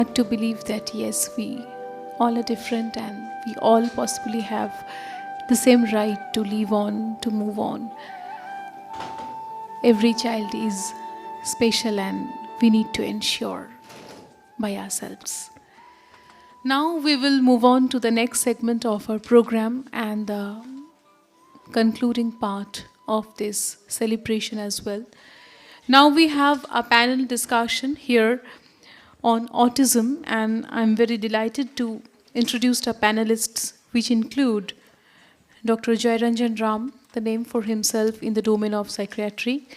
To believe that yes, we all are different and we all possibly have the same right to live on, to move on. Every child is special and we need to ensure by ourselves. Now we will move on to the next segment of our program and the concluding part of this celebration as well. Now we have a panel discussion here on autism, and I'm very delighted to introduce our panelists, which include Dr. Jairanjan Ram, the name for himself in the domain of psychiatry.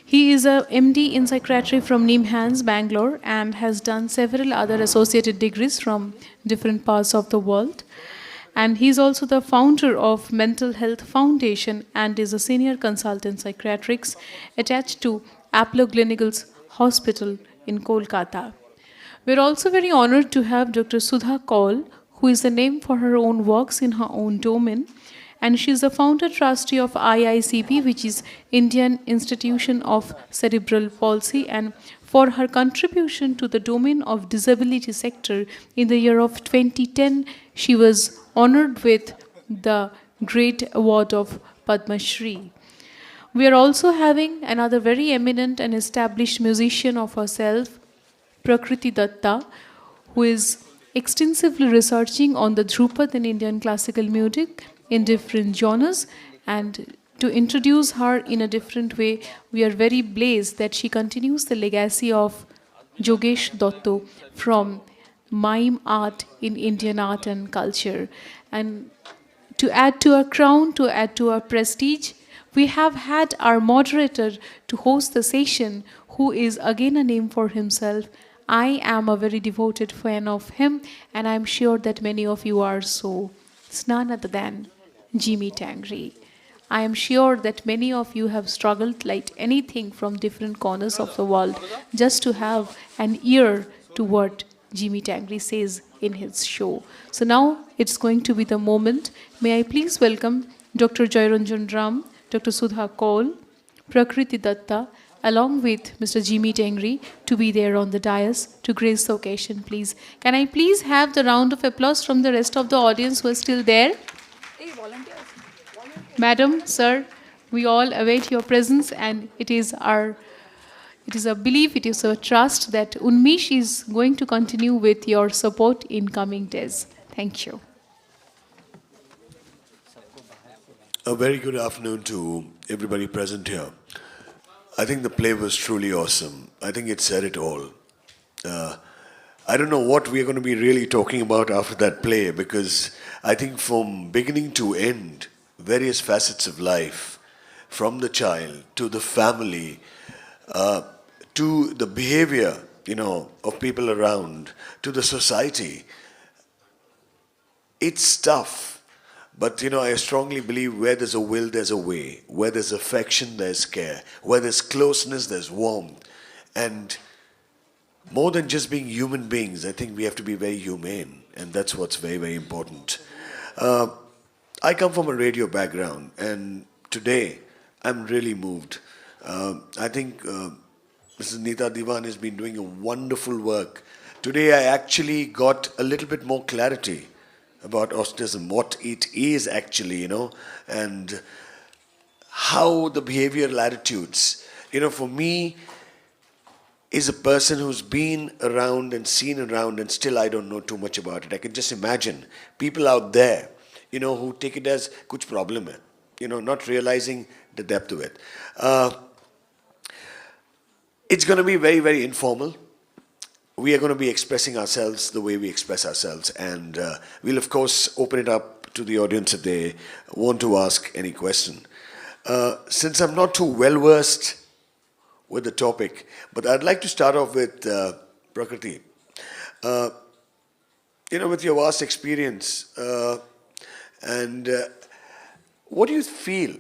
He is a MD in psychiatry from NIMHANS, Bangalore, and has done several other associated degrees from different parts of the world. And he's also the founder of Mental Health Foundation and is a senior consultant psychiatrics attached to Apollo Clinicals Hospital in Kolkata. We're also very honored to have Dr. Sudha Kaul, who is a name for her own works in her own domain, and she is the founder trustee of IICP, which is Indian Institution of Cerebral Palsy, and for her contribution to the domain of disability sector in the year of 2010, she was honored with the Great Award of Padmashree. We are also having another very eminent and established musician of herself, Prakriti Datta, who is extensively researching on the Dhrupad in Indian classical music in different genres. And to introduce her in a different way, we are very blessed that she continues the legacy of Jogesh Dotto from mime art in Indian art and culture. And to add to our crown, to add to our prestige, we have had our moderator to host the session, who is again a name for himself. I am a very devoted fan of him, and I'm sure that many of you are so. It's none other than Jimmy Tangree. I am sure that many of you have struggled like anything from different corners of the world just to have an ear to what Jimmy Tangree says in his show. So now it's going to be the moment. May I please welcome Dr. Jairanjan Ram, Dr. Sudha Kaul, Prakriti Datta, along with Mr. Jimmy Tangree, to be there on the dais to grace the occasion, please. Can I please have the round of applause from the rest of the audience who are still there? Madam, sir, we all await your presence, and it is a belief, it is a trust that Unmish is going to continue with your support in coming days. Thank you. A very good afternoon to everybody present here. I think the play was truly awesome. I think it said it all. I don't know what we're going to be really talking about after that play, because I think from beginning to end, various facets of life, from the child to the family, to the behavior, of people around, to the society, it's tough. But, I strongly believe where there's a will, there's a way. Where there's affection, there's care. Where there's closeness, there's warmth. And more than just being human beings, I think we have to be very humane. And that's what's very, very important. I come from a radio background. And today, I'm really moved. I think Mrs. Neeta Diwan has been doing a wonderful work. Today, I actually got a little bit more clarity about autism, what it is actually, and how the behavioral attitudes. For me, is a person who's been around and seen around, and still I don't know too much about it. I can just imagine people out there, who take it as kuch problem hai, not realizing the depth of it. It's going to be very, very informal. We are going to be expressing ourselves the way we express ourselves, and we'll of course open it up to the audience if they want to ask any question. Since I'm not too well versed with the topic, but I'd like to start off with Prakriti. With your vast experience, and what do you feel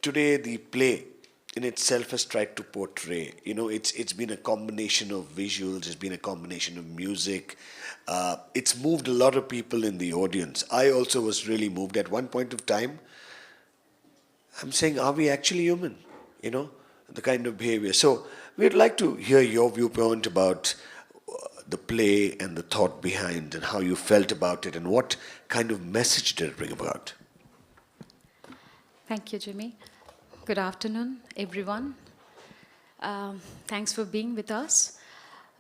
today the play in itself has tried to portray? It's been a combination of visuals, it's been a combination of music. It's moved a lot of people in the audience. I also was really moved at one point of time. I'm saying, are we actually human? The kind of behavior. So we'd like to hear your viewpoint about the play and the thought behind and how you felt about it and what kind of message did it bring about? Thank you, Jimmy. Good afternoon, everyone. Thanks for being with us.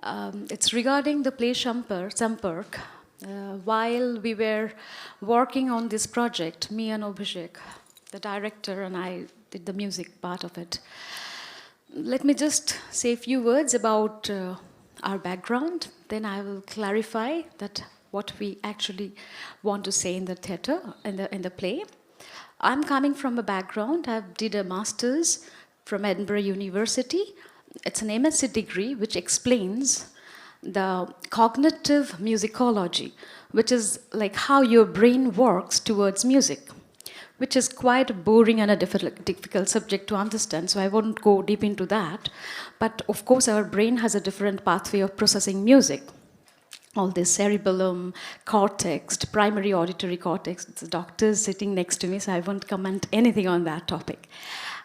It's regarding the play Sampark. While we were working on this project, me and Abhishek, the director, and I did the music part of it. Let me just say a few words about our background. Then I will clarify that what we actually want to say in the theatre, in the play. I'm coming from a background. I did a master's from Edinburgh University. It's an MSc degree which explains the cognitive musicology, which is like how your brain works towards music, which is quite a boring and a difficult subject to understand, so I won't go deep into that. But of course, our brain has a different pathway of processing music. All this cerebellum, cortex, primary auditory cortex. The doctor is sitting next to me, so I won't comment anything on that topic.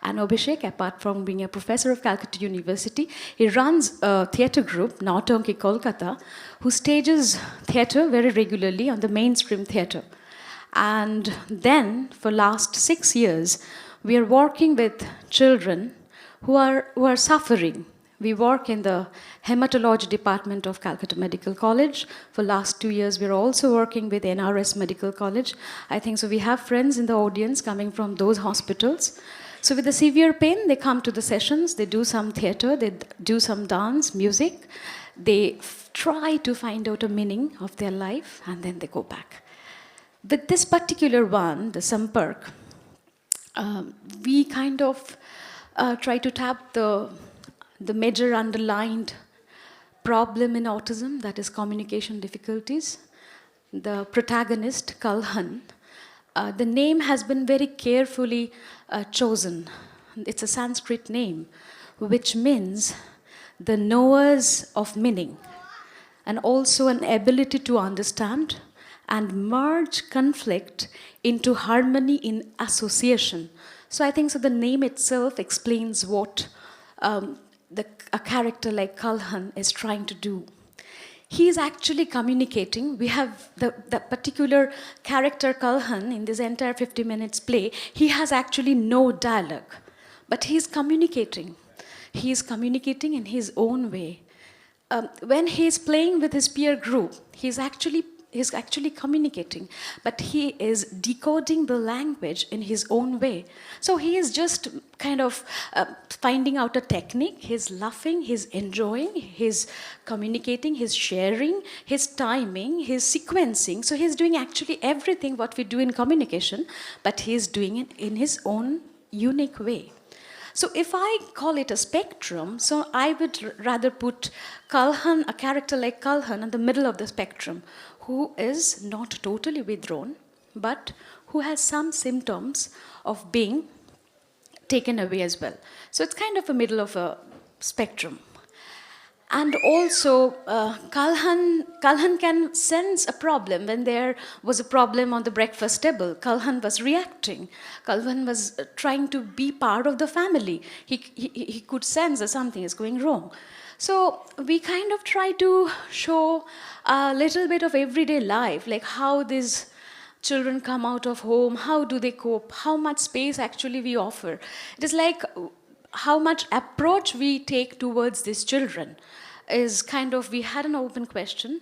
And Abhishek, apart from being a professor of Calcutta University, he runs a theatre group, Nautanki Kolkata, who stages theatre very regularly on the mainstream theatre. And then, for last 6 years, we are working with children who are suffering. We work in the hematology department of Calcutta Medical College. For last 2 years, we're also working with NRS Medical College. I think so we have friends in the audience coming from those hospitals. So with the severe pain, they come to the sessions, they do some theatre, they do some dance, music. They try to find out a meaning of their life, and then they go back. With this particular one, the Sampark, we kind of try to tap the major underlined problem in autism, that is communication difficulties. The protagonist, Kalhan, the name has been very carefully chosen. It's a Sanskrit name, which means the knowers of meaning, and also an ability to understand and merge conflict into harmony in association. So I think so the name itself explains what a character like Kalhan is trying to do. He is actually communicating. We have the particular character Kalhan in this entire 50 minutes play. He has actually no dialogue, but he is communicating. He is communicating in his own way. When he is playing with his peer group, he's actually communicating, but he is decoding the language in his own way. So he is just kind of finding out a technique. He's laughing, he's enjoying, he's communicating, he's sharing, he's timing, he's sequencing. So he's doing actually everything what we do in communication, but he's doing it in his own unique way. So if I call it a spectrum, so I would rather put Kalhan, a character like Kalhan, in the middle of the spectrum, who is not totally withdrawn, but who has some symptoms of being taken away as well. So it's kind of a middle of a spectrum. And also, Kalhan can sense a problem. When there was a problem on the breakfast table, Kalhan was reacting. Kalhan was trying to be part of the family. He could sense that something is going wrong. So we kind of try to show a little bit of everyday life, like how these children come out of home, how do they cope, how much space actually we offer. It is like how much approach we take towards these children is kind of, we had an open question,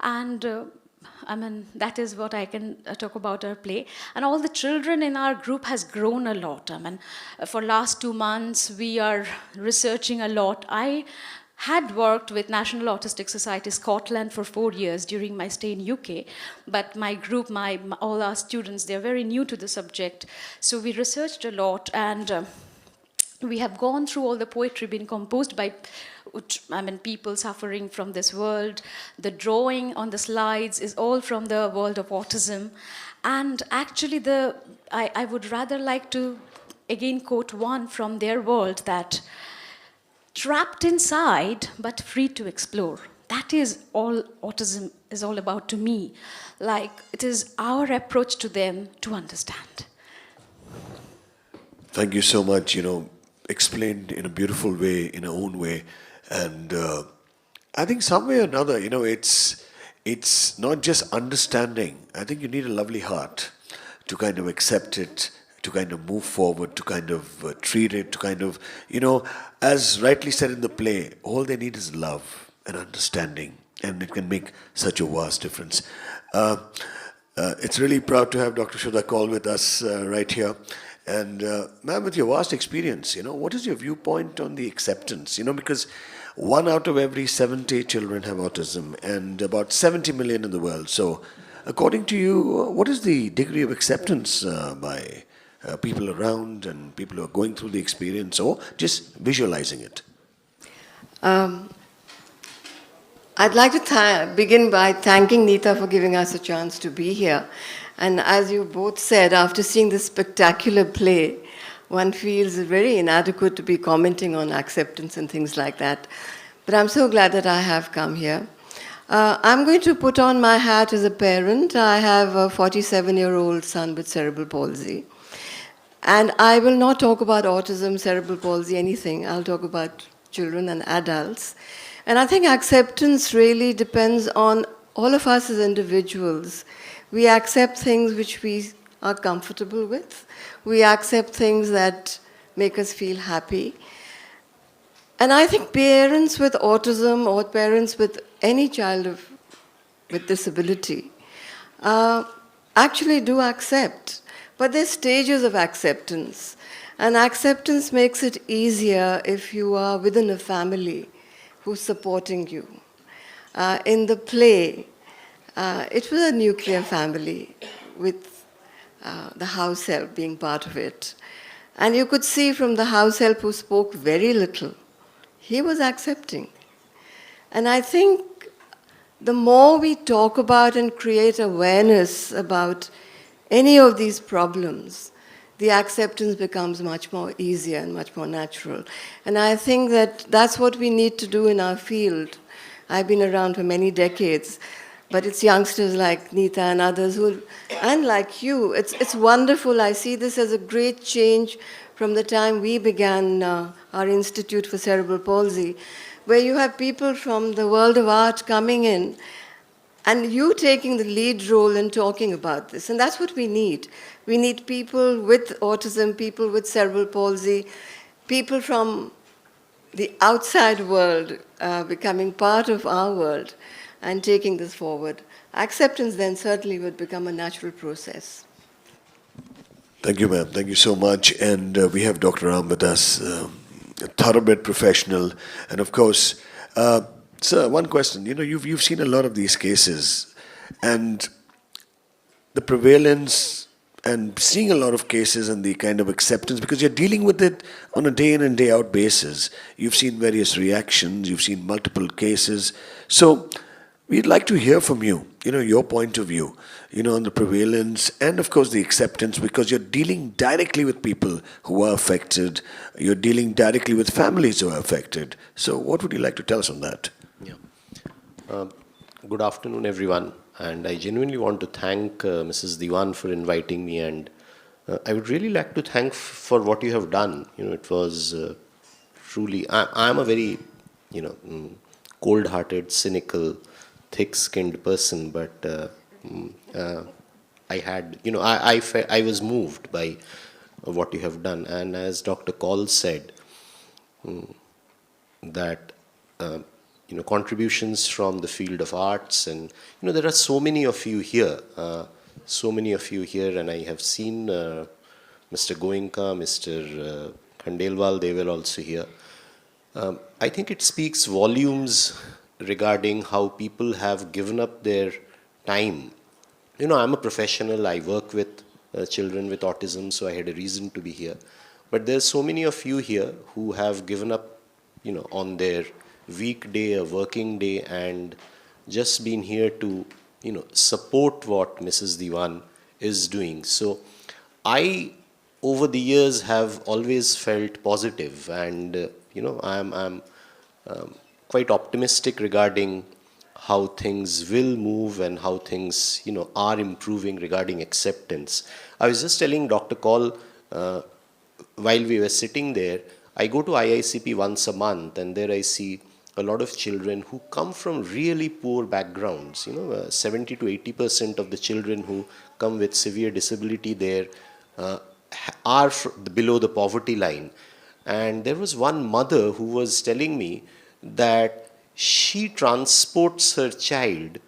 and that is what I can talk about our play. And all the children in our group has grown a lot. For last 2 months, we are researching a lot. I had worked with National Autistic Society Scotland for 4 years during my stay in UK, but my group, all our students, they're very new to the subject. So we researched a lot, and we have gone through all the poetry being composed by people suffering from this world. The drawing on the slides is all from the world of autism. And actually, I would rather like to again quote one from their world, that trapped inside but free to explore. That is all autism is all about to me. Like, it is our approach to them to understand. Thank you so much, explained in a beautiful way, in our own way. And I think some way or another, it's not just understanding. I think you need a lovely heart to kind of accept it, to kind of move forward, to kind of treat it, to kind of, as rightly said in the play, all they need is love and understanding, and it can make such a vast difference. It's really proud to have Dr. Sudha Kaul with us right here. And ma'am, with your vast experience, what is your viewpoint on the acceptance? Because 1 out of every 70 children have autism, and about 70 million in the world. So, according to you, what is the degree of acceptance by people around and people who are going through the experience, or just visualizing it? I'd like to begin by thanking Neeta for giving us a chance to be here. And as you both said, after seeing this spectacular play, one feels very inadequate to be commenting on acceptance and things like that. But I'm so glad that I have come here. I'm going to put on my hat as a parent. I have a 47-year-old son with cerebral palsy. And I will not talk about autism, cerebral palsy, anything. I'll talk about children and adults. And I think acceptance really depends on all of us as individuals. We accept things which we are comfortable with. We accept things that make us feel happy. And I think parents with autism or parents with any child with disability actually do accept. But there's stages of acceptance. And acceptance makes it easier if you are within a family who's supporting you. In the play, it was a nuclear family with the house help being part of it. And you could see from the house help who spoke very little, he was accepting. And I think the more we talk about and create awareness about any of these problems, the acceptance becomes much more easier and much more natural. And I think that that's what we need to do in our field. I've been around for many decades, but it's youngsters like Neeta and others and like you. It's wonderful. I see this as a great change from the time we began our Institute for Cerebral Palsy, where you have people from the world of art coming in and you taking the lead role in talking about this. And that's what we need. We need people with autism, people with cerebral palsy, people from the outside world becoming part of our world and taking this forward. Acceptance then certainly would become a natural process. Thank you, ma'am. Thank you so much. And we have Dr. Ram with us, a thoroughbred professional. And of course, sir, one question. You've seen a lot of these cases, and the prevalence and seeing a lot of cases and the kind of acceptance, because you're dealing with it on a day in and day out basis. You've seen various reactions, you've seen multiple cases. So we'd like to hear from you, your point of view, on the prevalence and of course the acceptance, because you're dealing directly with people who are affected. You're dealing directly with families who are affected. So what would you like to tell us on that? Yeah. Good afternoon, everyone. And I genuinely want to thank Mrs. Diwan for inviting me, and I would really like to thank for what you have done. It was truly, I'm a very, cold-hearted, cynical, thick-skinned person, but I had, I was moved by what you have done. And as Dr. Kaul said, that contributions from the field of arts, and there are so many of you here, and I have seen Mr. Goenka, Mr. Khandelwal, they were also here. I think it speaks volumes regarding how people have given up their time. I'm a professional, I work with children with autism, so I had a reason to be here. But there's so many of you here who have given up, on their weekday, a working day, and just been here to, support what Mrs. Diwan is doing. So I, over the years, have always felt positive, and, I'm quite optimistic regarding how things will move and how things, are improving regarding acceptance. I was just telling Dr. Kaul, while we were sitting there, I go to IICP once a month, and there I see a lot of children who come from really poor backgrounds. 70 to 80% of the children who come with severe disability there are below the poverty line. And there was one mother who was telling me that she transports her child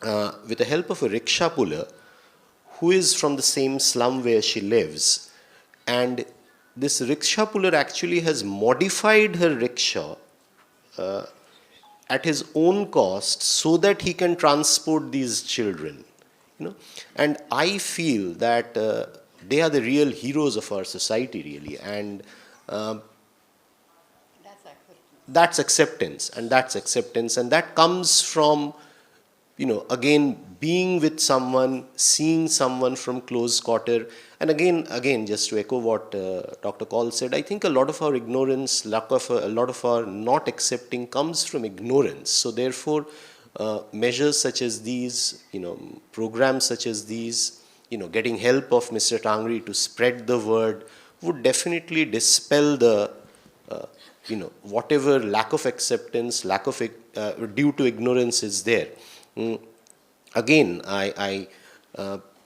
with the help of a rickshaw puller who is from the same slum where she lives. And this rickshaw puller actually has modified her rickshaw at his own cost so that he can transport these children. And I feel that they are the real heroes of our society, really. And that's acceptance, and that comes from, again, being with someone, seeing someone from close quarter. And again, just to echo what Dr. Kaul said, I think a lot of our ignorance, a lot of our not accepting comes from ignorance. So therefore, measures such as these, programs such as these, getting help of Mr. Tangree to spread the word would definitely dispel the, whatever lack of acceptance, due to ignorance is there. Again, I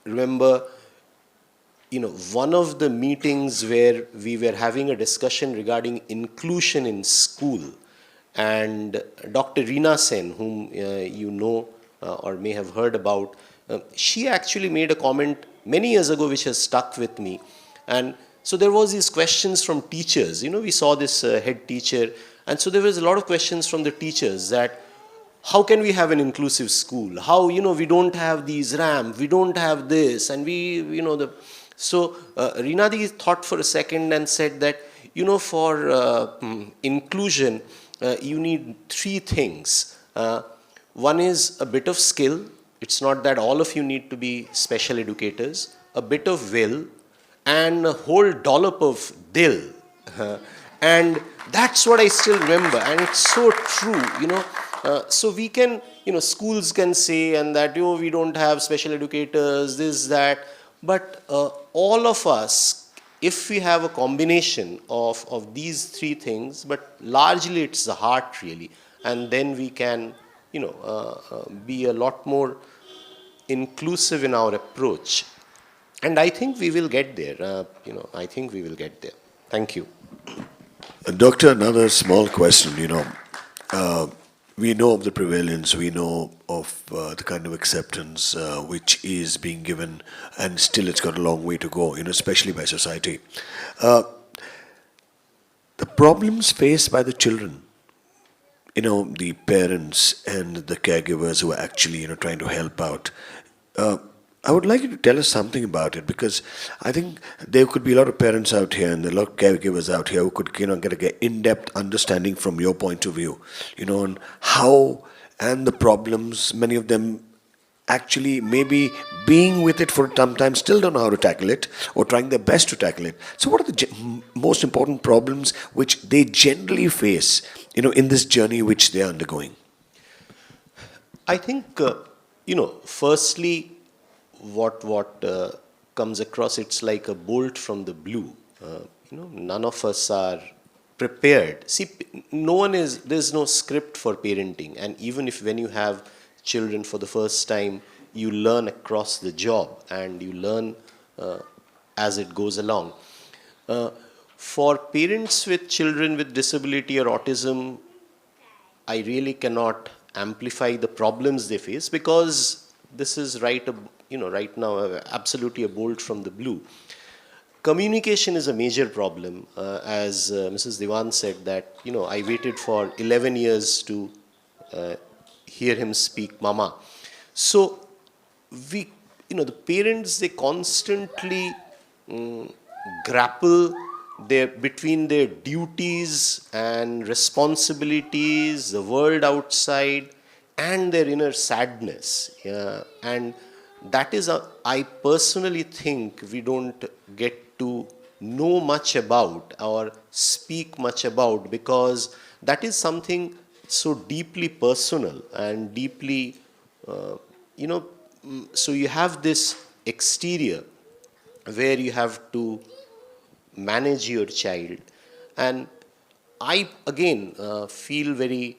remember, one of the meetings where we were having a discussion regarding inclusion in school, and Dr. Reena Sen, whom you know or may have heard about, she actually made a comment many years ago which has stuck with me. And so there was these questions from teachers. We saw this head teacher, and so there was a lot of questions from the teachers that, how can we have an inclusive school? How, we don't have these ramp, we don't have this, and So Reenadi thought for a second and said that, for inclusion, you need three things. One is a bit of skill. It's not that all of you need to be special educators. A bit of will, and a whole dollop of dil. And that's what I still remember, and it's so true, So we can, schools can say and that, we don't have special educators, this, that, but all of us, if we have a combination of these three things, but largely it's the heart really, and then we can, be a lot more inclusive in our approach. And I think we will get there, I think we will get there. Thank you. Doctor, another small question, we know of the prevalence, we know of the kind of acceptance which is being given, and still it's got a long way to go, especially by society. The problems faced by the children, the parents and the caregivers who are actually, trying to help out. I would like you to tell us something about it, because I think there could be a lot of parents out here and a lot of caregivers out here who could, get an in-depth understanding from your point of view, on how and the problems, many of them actually maybe being with it for some time still don't know how to tackle it or trying their best to tackle it. So what are the most important problems which they generally face, in this journey which they are undergoing? I think, firstly, what comes across, it's like a bolt from the blue. None of us are prepared. See, there's no script for parenting, and even if when you have children for the first time, you learn across the job and you learn as it goes along. For parents with children with disability or autism, I really cannot amplify the problems they face, because this is right now absolutely a bolt from the blue. Communication is a major problem. As Mrs. Diwan said that, I waited for 11 years to hear him speak mama. So the parents, they constantly grapple between their duties and responsibilities, the world outside, and their inner sadness. And that is, I personally think we don't get to know much about or speak much about, because that is something so deeply personal and deeply, so you have this exterior where you have to manage your child, and I again feel very,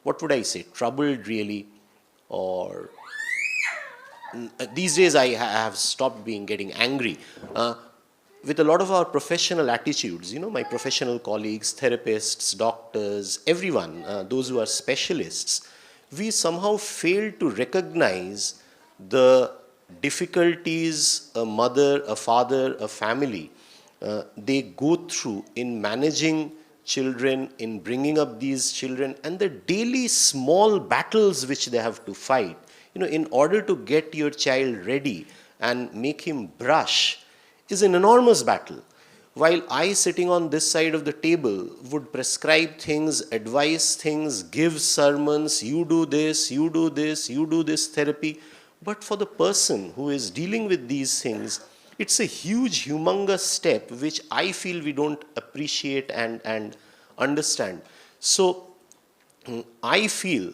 what would I say, troubled really, or these days I have stopped getting angry with a lot of our professional attitudes. My professional colleagues, therapists, doctors, everyone, those who are specialists, we somehow fail to recognize the difficulties a mother, a father, a family, they go through in managing children, in bringing up these children, and the daily small battles which they have to fight. In order to get your child ready and make him brush is an enormous battle. While I, sitting on this side of the table, would prescribe things, advise things, give sermons, you do this, you do this, you do this therapy. But for the person who is dealing with these things, it's a huge, humongous step which I feel we don't appreciate and understand. So I feel,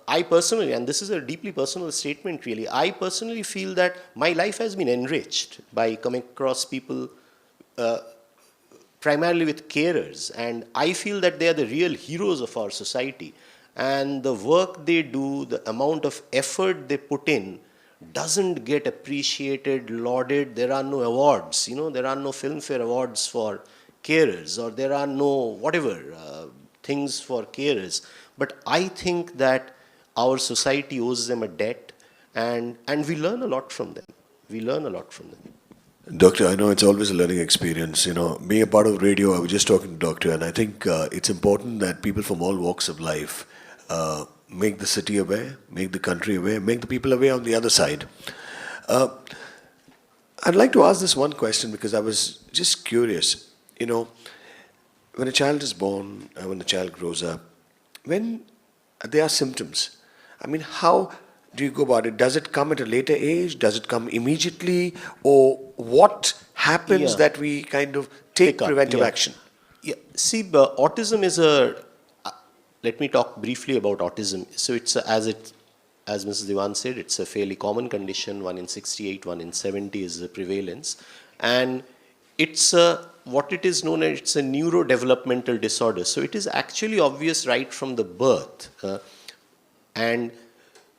I personally, and this is a deeply personal statement really, I personally feel that my life has been enriched by coming across people primarily with carers, and I feel that they are the real heroes of our society. And the work they do, the amount of effort they put in, doesn't get appreciated, lauded. There are no awards, there are no Filmfare awards for carers, or there are no whatever things for carers. But I think that our society owes them a debt, and we learn a lot from them. We learn a lot from them. Doctor, I know it's always a learning experience. Being a part of radio, I was just talking to Doctor, and I think it's important that people from all walks of life make the city aware, make the country aware, make the people aware on the other side. I'd like to ask this one question because I was just curious. When a child is born, when a child grows up, when there are symptoms, how do you go about it? Does it come at a later age? Does it come immediately? Or what happens that we kind of take preventive action? Yeah. See, autism is let me talk briefly about autism. So it's as Mrs. Diwan said, it's a fairly common condition. 1 in 68, 1 in 70 is the prevalence. And it's what it is known as, it's a neurodevelopmental disorder. So it is actually obvious right from the birth. And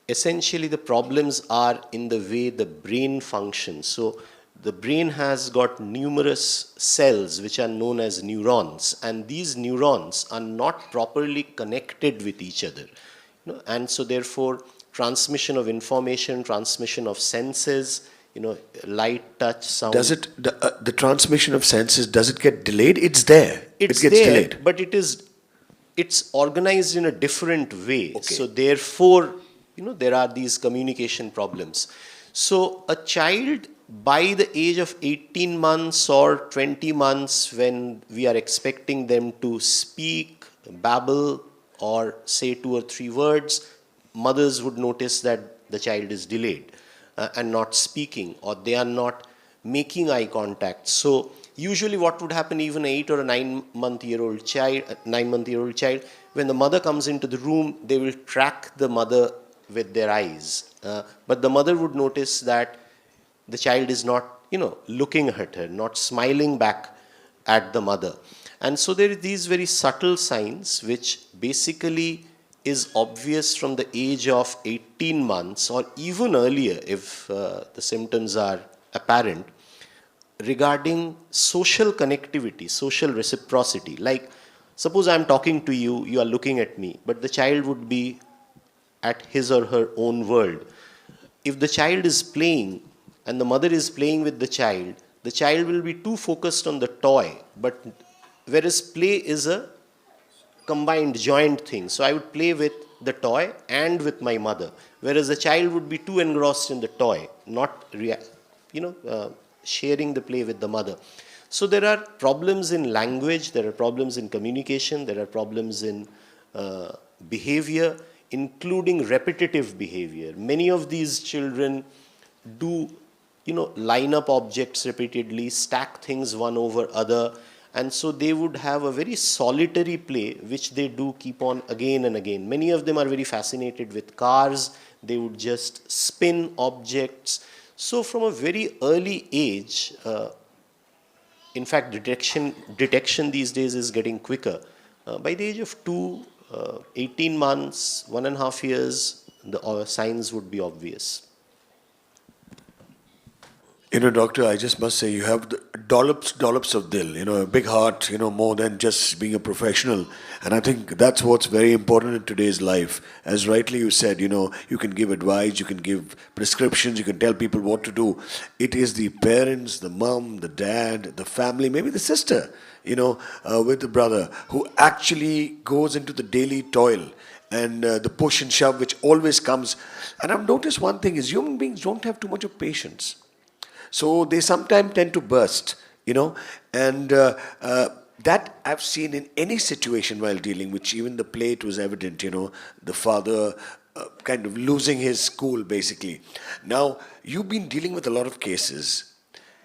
essentially the problems are in the way the brain functions. So the brain has got numerous cells which are known as neurons, and these neurons are not properly connected with each other. And so therefore transmission of information, transmission of senses, light, touch, sound. Does it, the transmission of senses, does it get delayed? It's there. It gets there, delayed. but it's organized in a different way. Okay. So therefore, there are these communication problems. So a child by the age of 18 months or 20 months, when we are expecting them to speak, babble, or say 2 or 3 words, mothers would notice that the child is delayed and not speaking, or they are not making eye contact. So usually what would happen, even an 8 or a 9-month-old child, when the mother comes into the room, they will track the mother with their eyes. But the mother would notice that the child is not, looking at her, not smiling back at the mother. And so there are these very subtle signs which basically is obvious from the age of 18 months or even earlier if the symptoms are apparent, regarding social connectivity, social reciprocity. Like, suppose I'm talking to you, you are looking at me, but the child would be at his or her own world. If the child is playing and the mother is playing with the child will be too focused on the toy, but whereas play is a combined, joint thing. So I would play with the toy and with my mother, whereas the child would be too engrossed in the toy, not sharing the play with the mother. So there are problems in language, there are problems in communication, there are problems in behavior, including repetitive behavior. Many of these children do, line up objects repeatedly, stack things one over other, and so they would have a very solitary play which they do keep on again and again. Many of them are very fascinated with cars. They would just spin objects. So from a very early age, in fact, detection these days is getting quicker. By the age of 2, 18 months, 1.5 years, the signs would be obvious. You know, doctor, I just must say you have the dollops of dil, you know, a big heart, you know, more than just being a professional. And I think that's what's very important in today's life. As rightly you said, you know, you can give advice, you can give prescriptions, you can tell people what to do. It is the parents, the mom, the dad, the family, maybe the sister, you know, with the brother, who actually goes into the daily toil and the push and shove which always comes. And I've noticed one thing is human beings don't have too much of patience. So they sometimes tend to burst, you know, and that I've seen in any situation while dealing, which even the play it was evident, you know, the father kind of losing his cool basically. Now, you've been dealing with a lot of cases.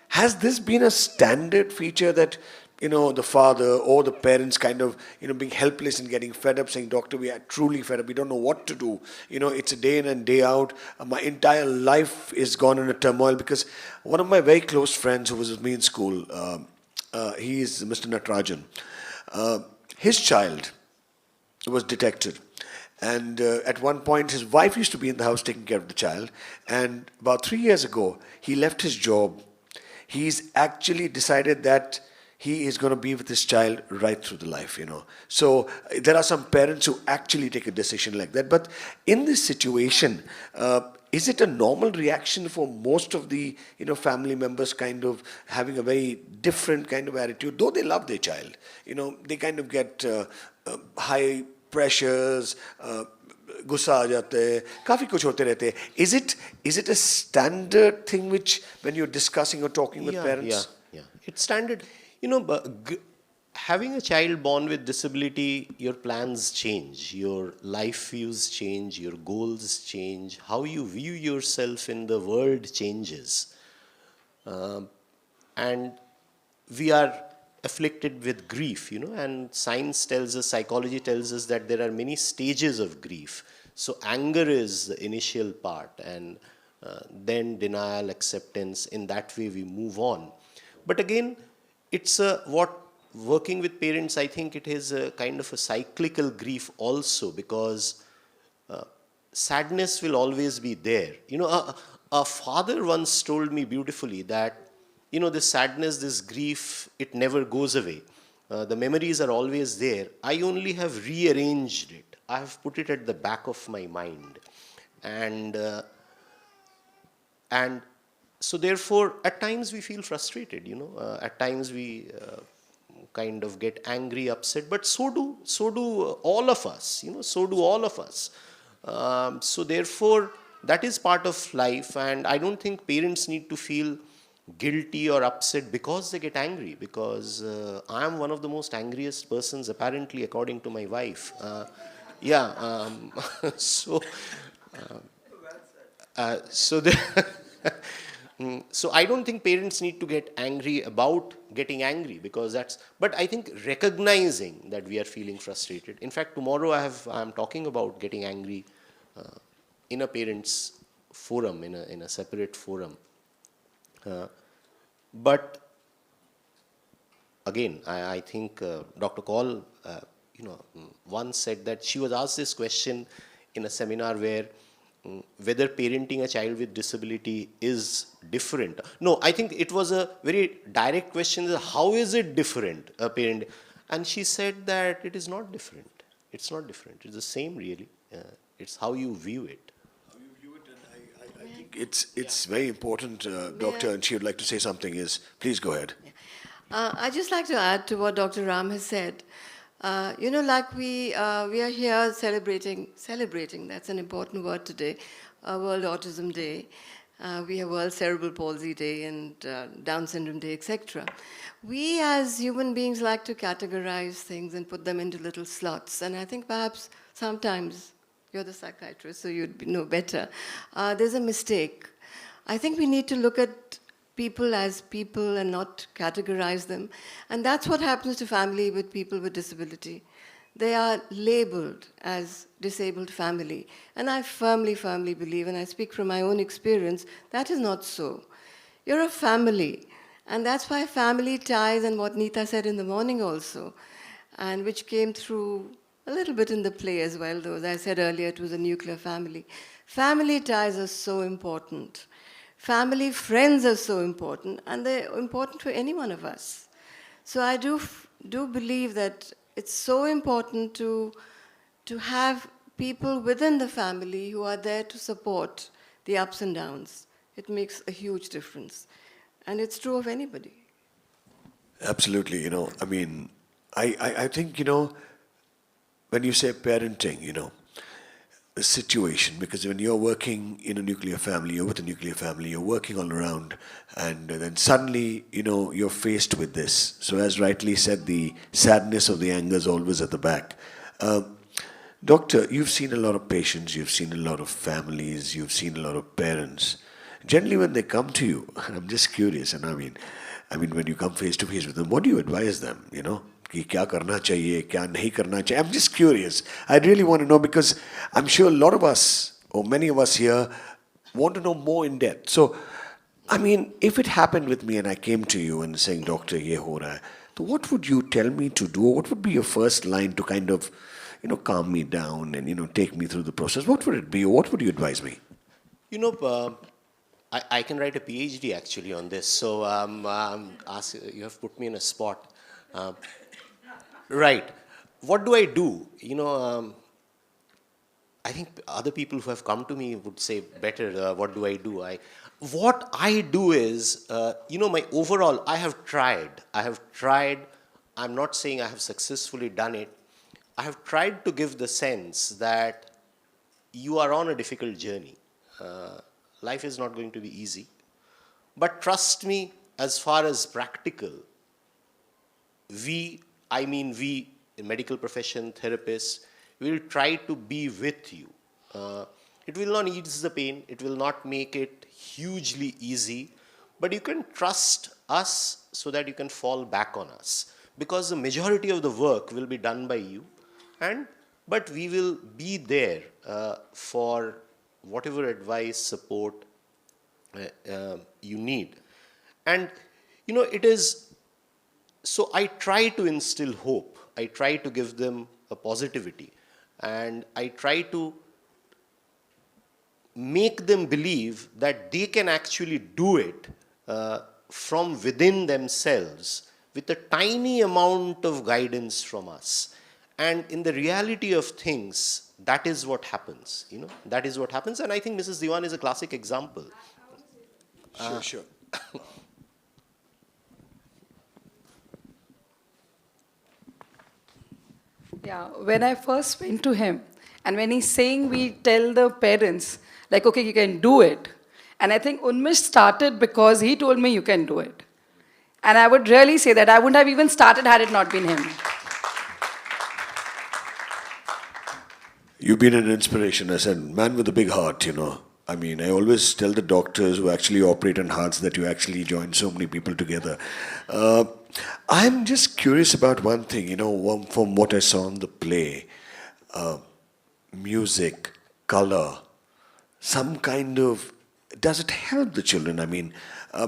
Has this been a standard feature that, you know, the father or the parents kind of, you know, being helpless and getting fed up, saying, doctor, we are truly fed up, we don't know what to do. You know, it's a day in and day out. My entire life is gone in a turmoil because one of my very close friends who was with me in school, he is Mr. Natarajan. His child was detected. And at one point, his wife used to be in the house taking care of the child. And about 3 years ago, he left his job. He's actually decided that he is going to be with his child right through the life, you know. So there are some parents who actually take a decision like that. But in this situation, is it a normal reaction for most of the, you know, family members kind of having a very different kind of attitude? Though they love their child, you know, they kind of get high pressures, गुस्सा आ जाते हैं, काफ़ी कुछ होते रहते हैं. Is it a standard thing which when you're discussing or talking with parents? Yeah. It's standard. You know, having a child born with disability, your plans change, your life views change, your goals change, how you view yourself in the world changes. And we are afflicted with grief, you know, and science tells us, psychology tells us that there are many stages of grief. So anger is the initial part, and then denial, acceptance, in that way we move on. But again, it's working with parents, I think it is a kind of a cyclical grief also, because sadness will always be there. You know, a father once told me beautifully that, you know, this sadness, this grief, it never goes away. The memories are always there. I only have rearranged it. I have put it at the back of my mind. And so therefore, at times we feel frustrated, you know, at times we kind of get angry, upset, but so do all of us, you know, so do all of us. So therefore, that is part of life, and I don't think parents need to feel guilty or upset because they get angry, because I am one of the most angriest persons, apparently, according to my wife. So so I don't think parents need to get angry about getting angry, because but I think recognizing that we are feeling frustrated. In fact, tomorrow I'm talking about getting angry in a parents forum, in a separate forum. But again, I think Dr. Kaul, you know, once said that she was asked this question in a seminar where whether parenting a child with disability is different. No, I think it was a very direct question. How is it different, a parent? And she said that it is not different. It's not different. It's the same, really. It's how you view it. How you view it, and I think it's very important, Doctor, and she would like to say something. Please go ahead. I'd just like to add to what Dr. Ram has said. You know, like we are here celebrating, that's an important word today, World Autism Day. We have World Cerebral Palsy Day and Down Syndrome Day, etc. We as human beings like to categorize things and put them into little slots. And I think perhaps sometimes, you're the psychiatrist, so you'd know better, there's a mistake. I think we need to look at people as people and not categorize them. And that's what happens to family with people with disability. They are labeled as disabled family. And I firmly believe, and I speak from my own experience, that is not so. You're a family. And that's why family ties, and what Neeta said in the morning also, and which came through a little bit in the play as well, though, as I said earlier, it was a nuclear family. Family ties are so important. Family friends are so important, and they're important for any one of us. So I do believe that it's so important to have people within the family who are there to support the ups and downs. It makes a huge difference. And it's true of anybody. Absolutely, I mean, I think, when you say parenting, the situation, because when you're working in a nuclear family, you're with a nuclear family, you're working all around, and then suddenly, you're faced with this. So as rightly said, the sadness of the anger is always at the back. Doctor, you've seen a lot of patients, you've seen a lot of families, you've seen a lot of parents. Generally, when they come to you, I'm just curious, and I mean, when you come face to face with them, what do you advise them? कि क्या करना चाहिए, क्या नहीं करना चाहिए? I'm just curious. I really want to know, because I'm sure a lot of us, or many of us here, want to know more in depth. So, I mean, if it happened with me and I came to you and saying, Doctor, ye ho raha hai, so what would you tell me to do? What would be your first line to kind of, calm me down and, take me through the process? What would it be, or what would you advise me? I can write a PhD actually on this. So you have put me in a spot. Right. What do I do? I think other people who have come to me would say better, what do I do? What I do is, my overall, I have tried. I'm not saying I have successfully done it. I have tried to give the sense that you are on a difficult journey. Life is not going to be easy. But trust me, as far as practical, we, in medical profession, therapists, will try to be with you. It will not ease the pain. It will not make it hugely easy. But you can trust us so that you can fall back on us. Because the majority of the work will be done by you. But we will be there for whatever advice, support you need. And, it is, so I try to instill hope. I try to give them a positivity. And I try to make them believe that they can actually do it from within themselves with a tiny amount of guidance from us. And in the reality of things, that is what happens, that is what happens. And I think Mrs. Diwan is a classic example. Sure. Yeah, when I first went to him, and when he's saying we tell the parents, like, okay, you can do it. And I think Unmesh started because he told me you can do it. And I would really say that I wouldn't have even started had it not been him. You've been an inspiration. I said, man with a big heart, I mean, I always tell the doctors who actually operate on hearts that you actually join so many people together. I'm just curious about one thing, from what I saw in the play. Music, color, some kind of, does it help the children? I mean,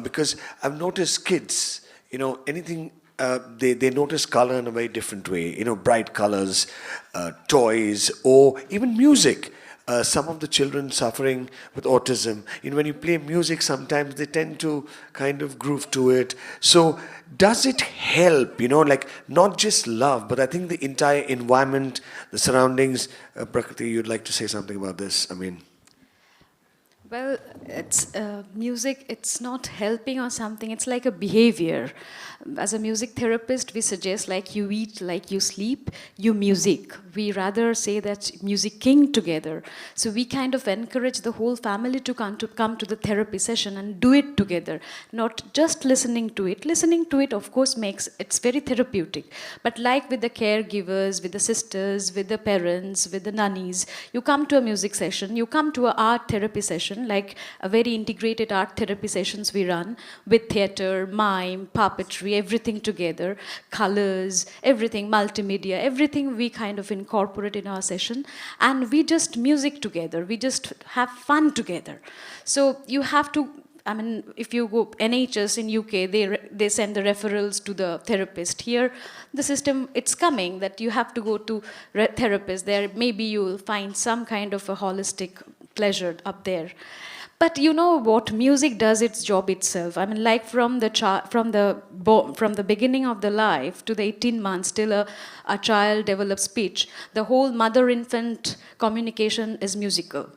because I've noticed kids, anything, they notice color in a very different way, bright colors, toys, or even music. Some of the children suffering with autism, when you play music, sometimes they tend to kind of groove to it. So does it help, like not just love, but I think the entire environment, the surroundings. Prakriti, you'd like to say something about this? I mean. Well, it's music, it's not helping or something, it's like a behavior. As a music therapist, we suggest like you eat, like you sleep, you music. We rather say that musicking together. So we kind of encourage the whole family to come to the therapy session and do it together, not just listening to it. Listening to it, of course, it's very therapeutic. But like with the caregivers, with the sisters, with the parents, with the nannies, you come to a music session, you come to an art therapy session, like a very integrated art therapy sessions we run with theater, mime, puppetry, everything together, colors, everything, multimedia, everything we kind of incorporate in our session, and we just music together, we just have fun together. So you have to, I mean, if you go NHS in UK, they send the referrals to the therapist. Here, the system, it's coming that you have to go to therapist. There, maybe you'll find some kind of a holistic pleasure up there. But you know what? Music does its job itself. I mean, like from the beginning of the life to the 18 months till a child develops speech, the whole mother-infant communication is musical.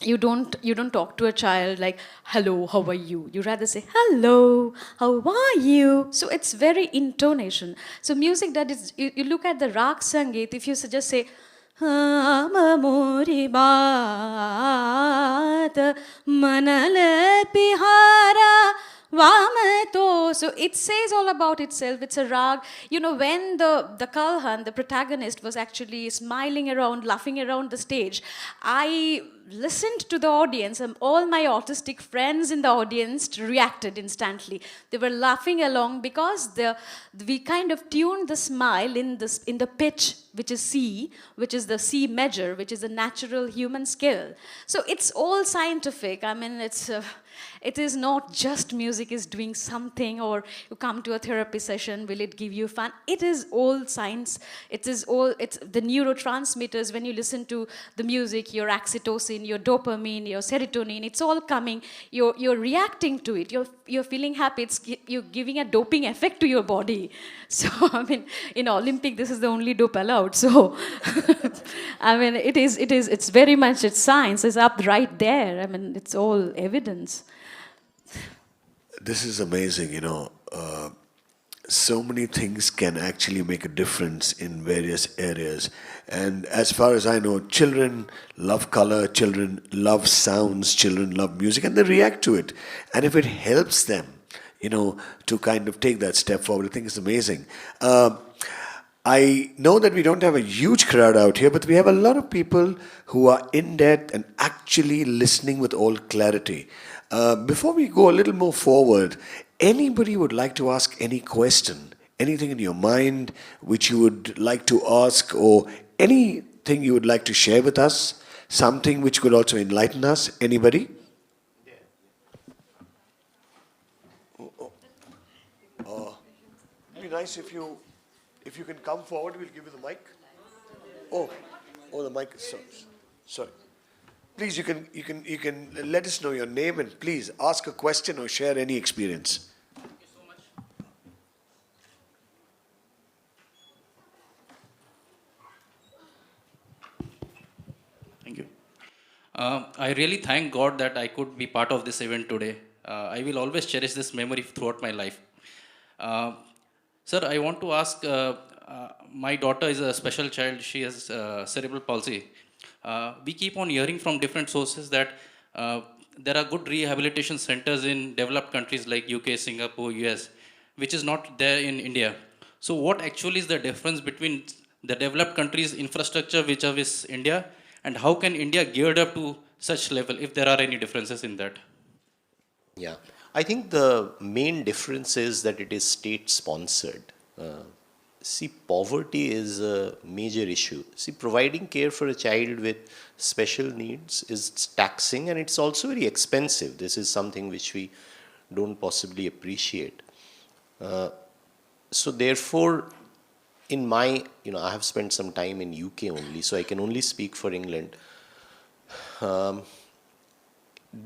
You don't talk to a child like, hello, how are you? You rather say, hello, how are you? So it's very intonation. So music that is, you look at the Rag Sangeet, if you just say, Amamuri baat manale pihara vamato. So it says all about itself. It's a rag. You know, when the Kalhan, the protagonist, was actually smiling around, laughing around the stage, I listened to the audience, and all my autistic friends in the audience reacted instantly. They were laughing along because we kind of tuned the smile in the pitch, which is C, which is the C measure, which is a natural human skill. So it's all scientific. I mean, it is not just music is doing something, or you come to a therapy session, will it give you fun? It is all science. It's the neurotransmitters. When you listen to the music, your oxytocin, your dopamine, your serotonin, it's all coming. You're reacting to it. You're feeling happy. You're giving a doping effect to your body. So, I mean, in Olympic, this is the only dope allowed. So, I mean, it's very much, it's science. It's up right there. I mean, it's all evidence. This is amazing, you know. So many things can actually make a difference in various areas. And as far as I know, children love color, children love sounds, children love music, and they react to it. And if it helps them, you know, to kind of take that step forward, I think it's amazing. I know that we don't have a huge crowd out here, but we have a lot of people who are in depth and actually listening with all clarity. Before we go a little more forward, anybody would like to ask any question, anything in your mind which you would like to ask, or anything you would like to share with us, something which could also enlighten us? Anybody? It'd be nice if you can come forward. We'll give you the mic. Oh, the mic is sorry. Please, you can let us know your name, and please ask a question or share any experience. Thank you so much. Thank you. I really thank God that I could be part of this event today. I will always cherish this memory throughout my life. Sir, I want to ask, my daughter is a special child. She has cerebral palsy. We keep on hearing from different sources that there are good rehabilitation centers in developed countries like UK, Singapore, US, which is not there in India. So what actually is the difference between the developed countries' infrastructure which are with India, and how can India geared up to such level, if there are any differences in that? Yeah, I think the main difference is that it is state-sponsored. See, poverty is a major issue. See, providing care for a child with special needs is taxing, and it's also very expensive. This is something which we don't possibly appreciate. So therefore, in my, I have spent some time in UK only, so I can only speak for England.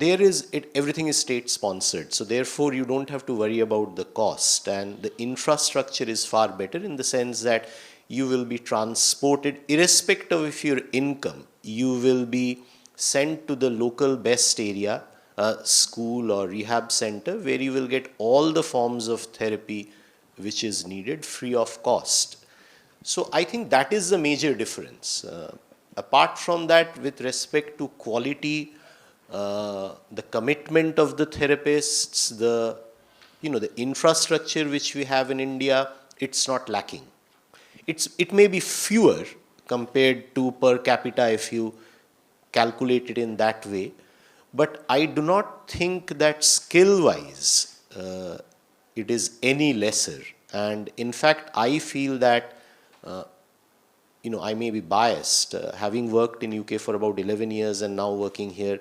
Everything is state-sponsored, so therefore you don't have to worry about the cost, and the infrastructure is far better in the sense that you will be transported, irrespective of your income. You will be sent to the local best area, school or rehab center, where you will get all the forms of therapy which is needed free of cost. So I think that is the major difference. Apart from that, with respect to quality, the commitment of the therapists, the infrastructure which we have in India, it's not lacking. It may be fewer compared to per capita if you calculate it in that way, but I do not think that skill-wise it is any lesser. And in fact, I feel that I may be biased, having worked in UK for about 11 years and now working here.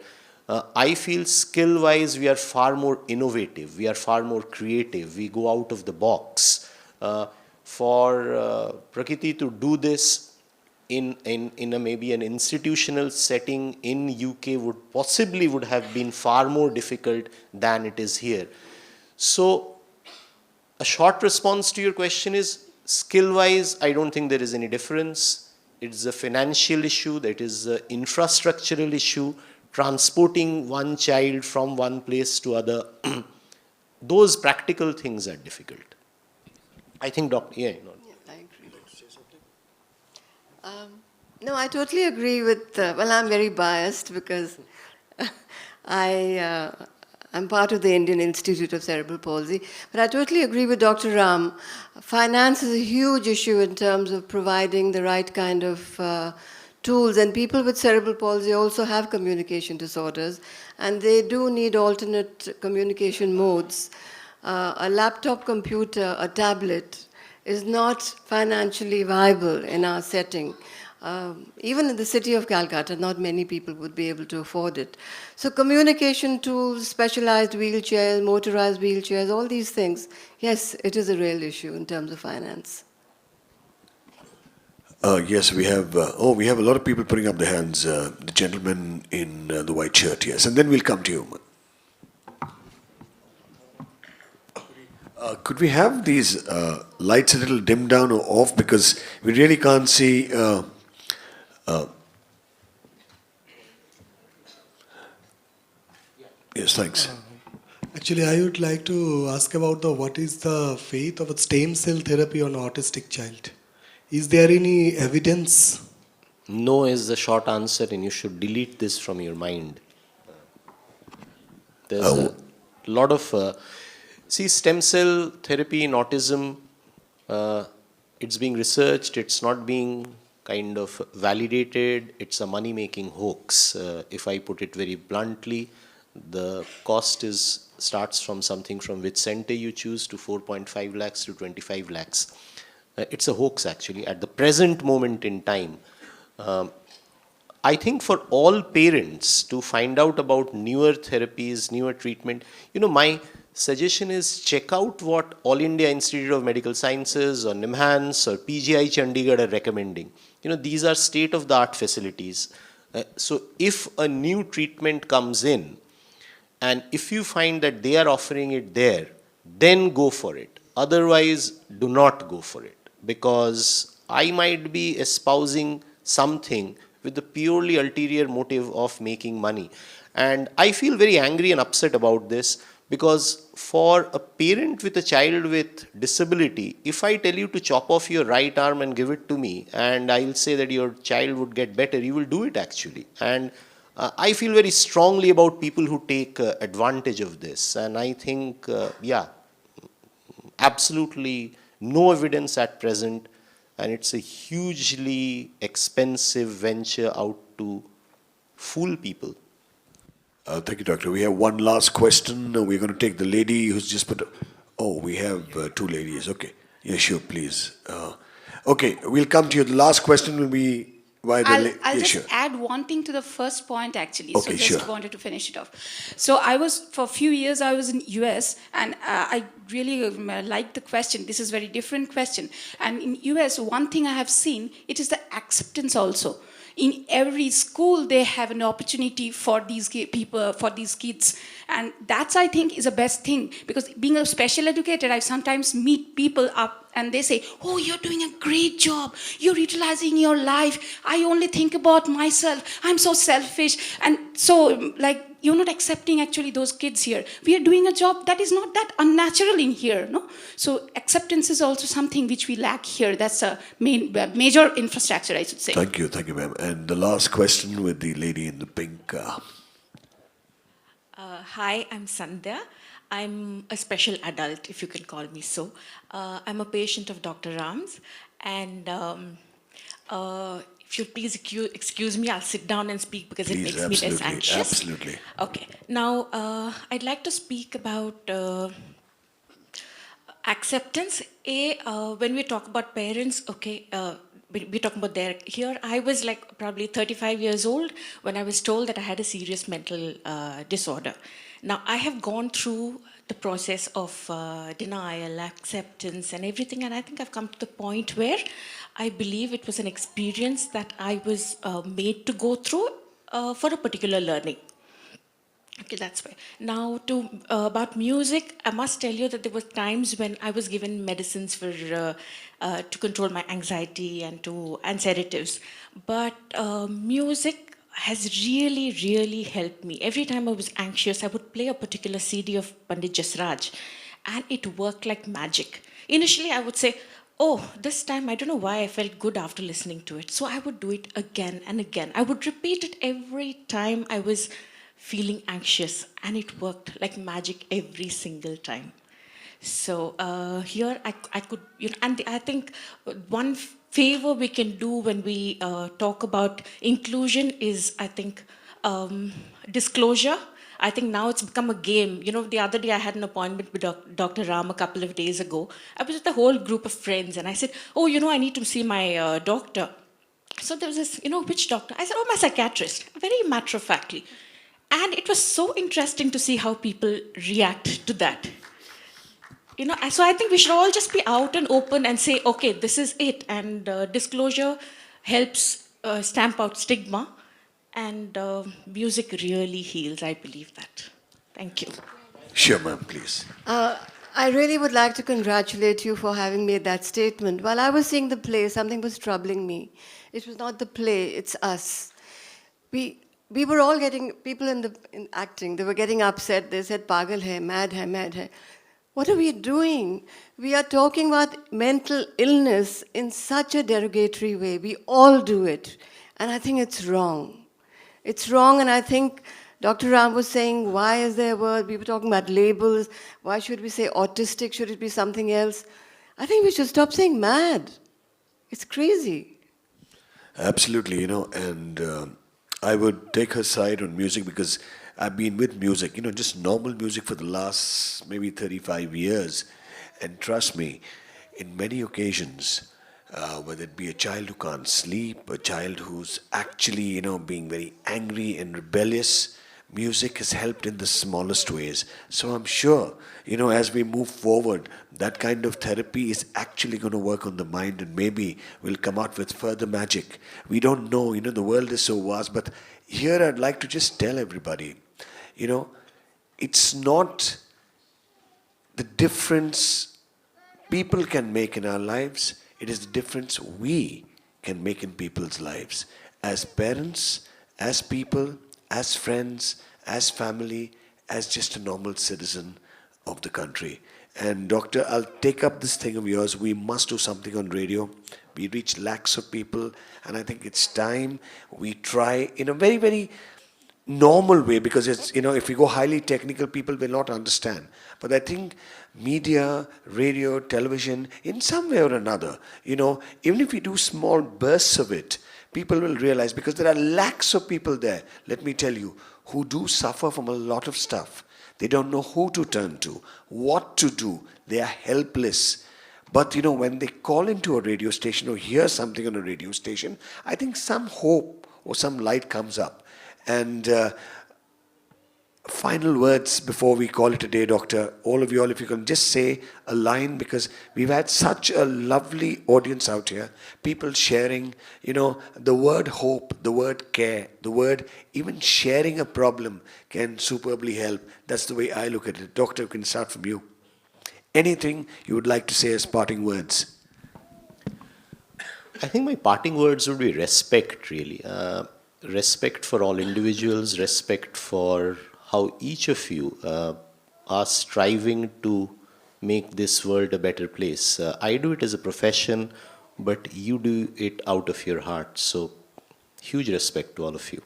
I feel skill-wise we are far more innovative, we are far more creative, we go out of the box. For Prakriti to do this in a maybe an institutional setting in UK would have been far more difficult than it is here. So a short response to your question is, skill-wise, I don't think there is any difference. It's a financial issue, that is an infrastructural issue, transporting one child from one place to other. Those practical things are difficult. I think, Doctor, Yeah, I agree. No, I totally agree with, well, I'm very biased because I'm part of the Indian Institute of Cerebral Palsy, but I totally agree with Dr. Ram. Finance is a huge issue in terms of providing the right kind of tools, and people with cerebral palsy also have communication disorders, and they do need alternate communication modes. A laptop computer, a tablet, is not financially viable in our setting. Even in the city of Calcutta, not many people would be able to afford it. So communication tools, specialized wheelchairs, motorized wheelchairs, all these things, yes, it is a real issue in terms of finance. Yes, we have a lot of people putting up their hands. The gentleman in the white shirt, yes. And then we'll come to you. Could we have these lights a little dimmed down or off, because we really can't see. Yes, thanks. Actually, I would like to ask about what is the fate of a stem cell therapy on an autistic child. Is there any evidence? No is the short answer, and you should delete this from your mind. There's a lot of stem cell therapy in autism. It's being researched. It's not being kind of validated. It's a money-making hoax. If I put it very bluntly, the cost starts from something from which center you choose to 4.5 lakhs to 25 lakhs. It's a hoax, actually, at the present moment in time. I think for all parents to find out about newer therapies, newer treatment, my suggestion is check out what All India Institute of Medical Sciences or NIMHANS or PGI Chandigarh are recommending. These are state-of-the-art facilities. So if a new treatment comes in, and if you find that they are offering it there, then go for it. Otherwise, do not go for it. Because I might be espousing something with the purely ulterior motive of making money. And I feel very angry and upset about this, because for a parent with a child with disability, if I tell you to chop off your right arm and give it to me, and I'll say that your child would get better, you will do it actually. And I feel very strongly about people who take advantage of this. And I think, absolutely no evidence at present, and it's a hugely expensive venture out to fool people. Thank you, Doctor. We have one last question. We're going to take the lady who's just put. We have two ladies. Okay. Yeah, sure, please. Okay, we'll come to you. The last question will be why the I'll just sure. add one thing to the first point, actually. Okay, so just sure. wanted to finish it off. So for a few years, I was in US, and I really liked the question. This is a very different question. And in US, one thing I have seen, it is the acceptance also. In every school, they have an opportunity for these people, for these kids. And that's, I think, is the best thing. Because being a special educator, I sometimes meet people up and they say, oh, you're doing a great job. You're utilizing your life. I only think about myself. I'm so selfish. And so, you're not accepting actually those kids here. We are doing a job that is not that unnatural in here, no? So acceptance is also something which we lack here. That's a major infrastructure, I should say. Thank you, ma'am. And the last question with the lady in the pink. Hi, I'm Sandhya. I'm a special adult, if you can call me so. I'm a patient of Dr. Ram's, and if you please excuse me, I'll sit down and speak because it makes me less anxious. Absolutely. Okay. Now, I'd like to speak about acceptance. When we talk about parents, we're talking about there. Here, I was like probably 35 years old when I was told that I had a serious mental disorder. Now, I have gone through the process of denial, acceptance, and everything, and I think I've come to the point where I believe it was an experience that I was made to go through for a particular learning. Okay, that's why. Now, to about music, I must tell you that there were times when I was given medicines for to control my anxiety and sedatives. But music has really, really helped me. Every time I was anxious, I would play a particular CD of Pandit Jasraj, and it worked like magic. Initially, I would say, "Oh, this time I don't know why I felt good after listening to it." So I would do it again and again. I would repeat it every time I was feeling anxious, and it worked like magic every single time. So here I could, and I think one favor we can do when we talk about inclusion is, I think, disclosure. I think now it's become a game. The other day I had an appointment with Dr. Ram a couple of days ago. I was with a whole group of friends, and I said, "Oh, I need to see my doctor." So there was this, "Which doctor?" I said, "Oh, my psychiatrist," very matter-of-factly. And it was so interesting to see how people react to that. So I think we should all just be out and open and say, okay, this is it. And disclosure helps stamp out stigma. And music really heals, I believe that. Thank you. Sure, ma'am, please. I really would like to congratulate you for having made that statement. While I was seeing the play, something was troubling me. It was not the play, it's us. We were all getting, people in acting, they were getting upset. They said, "Pagal hai, mad hai, mad hai." What are we doing? We are talking about mental illness in such a derogatory way. We all do it. And I think it's wrong. It's wrong, and I think Dr. Ram was saying, why is there a word? We were talking about labels. Why should we say autistic? Should it be something else? I think we should stop saying mad. It's crazy. Absolutely, and I would take her side on music because I've been with music, just normal music for the last maybe 35 years. And trust me, in many occasions, whether it be a child who can't sleep, a child who's actually, being very angry and rebellious, music has helped in the smallest ways. So I'm sure, as we move forward, that kind of therapy is actually going to work on the mind, and maybe we'll come out with further magic. We don't know, the world is so vast, but here I'd like to just tell everybody, it's not the difference people can make in our lives, it is the difference we can make in people's lives. As parents, as people, as friends, as family, as just a normal citizen of the country. And doctor, I'll take up this thing of yours. We must do something on radio. We reach lakhs of people, and I think it's time we try in a very, very normal way, because it's, if we go highly technical, people will not understand. But I think media, radio, television, in some way or another, even if we do small bursts of it, people will realize, because there are lakhs of people there, let me tell you, who do suffer from a lot of stuff. They don't know who to turn to, what to do. They are helpless. But when they call into a radio station or hear something on a radio station, I think some hope or some light comes up. And final words before we call it a day, doctor. All of you all, if you can just say a line, because we've had such a lovely audience out here. People sharing, the word hope, the word care, the word even sharing a problem can superbly help. That's the way I look at it. Doctor, we can start from you. Anything you would like to say as parting words? I think my parting words would be respect, really. Respect for all individuals, respect for how each of you are striving to make this world a better place. I do it as a profession, but you do it out of your heart. So, huge respect to all of you.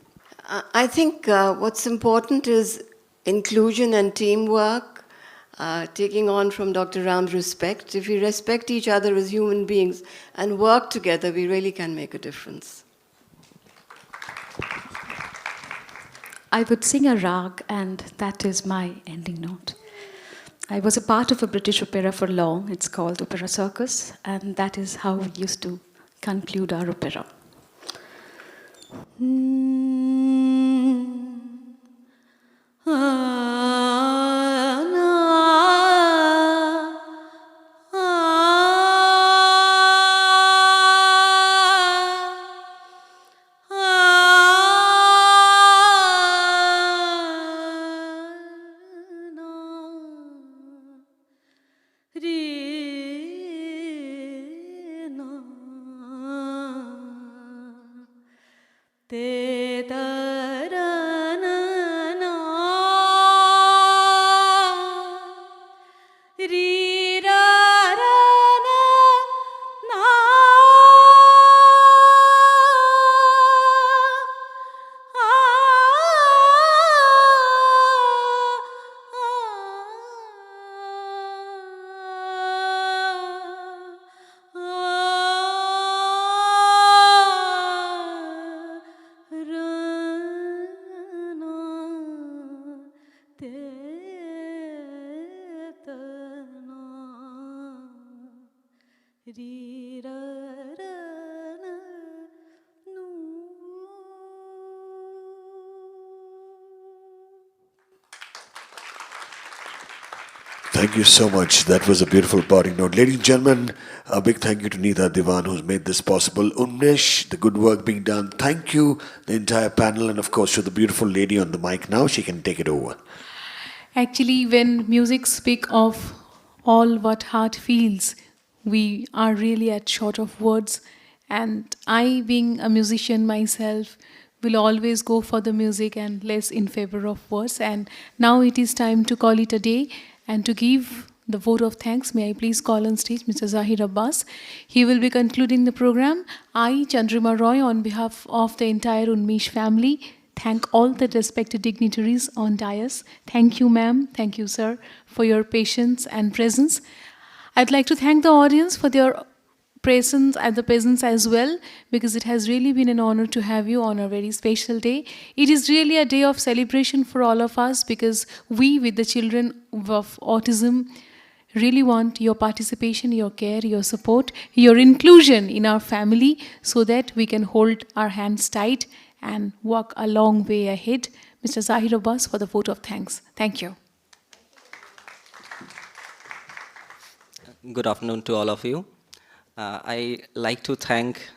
I think what's important is inclusion and teamwork, taking on from Dr. Ram's respect. If we respect each other as human beings and work together, we really can make a difference. I would sing a rag, and that is my ending note. I was a part of a British opera for long. It's called Opera Circus, and that is how we used to conclude our opera. Thank you so much. That was a beautiful parting note. Ladies and gentlemen, a big thank you to Neeta Diwan who's made this possible. Unmesh, the good work being done. Thank you, the entire panel, and of course to the beautiful lady on the mic now. She can take it over. Actually, when music speak of all what heart feels, we are really at short of words. And I, being a musician myself, will always go for the music and less in favor of words. And now it is time to call it a day and to give the vote of thanks. May I please call on stage Mr. Zahir Abbas. He will be concluding the program. I, Chandrima Roy, on behalf of the entire Unmesh family, thank all the respected dignitaries on dais. Thank you, ma'am. Thank you, sir, for your patience and presence. I'd like to thank the audience for their presence and the presence as well, because it has really been an honor to have you on a very special day. It is really a day of celebration for all of us, because we, with the children of autism, really want your participation, your care, your support, your inclusion in our family, so that we can hold our hands tight and walk a long way ahead. Mr. Zahir Abbas for the vote of thanks. Thank you. Good afternoon to all of you. I like to thank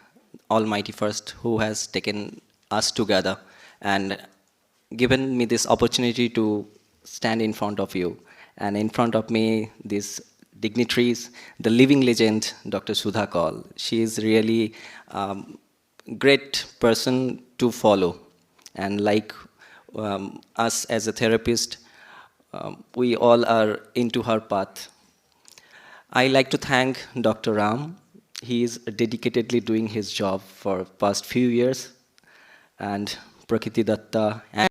Almighty First, who has taken us together and given me this opportunity to stand in front of you. And in front of me, these dignitaries, the living legend, Dr. Sudha Kaul. She is really great person to follow. And like us as a therapist, we all are into her path. I like to thank Dr. Ram. He is dedicatedly doing his job for past few years, and Prakriti Datta.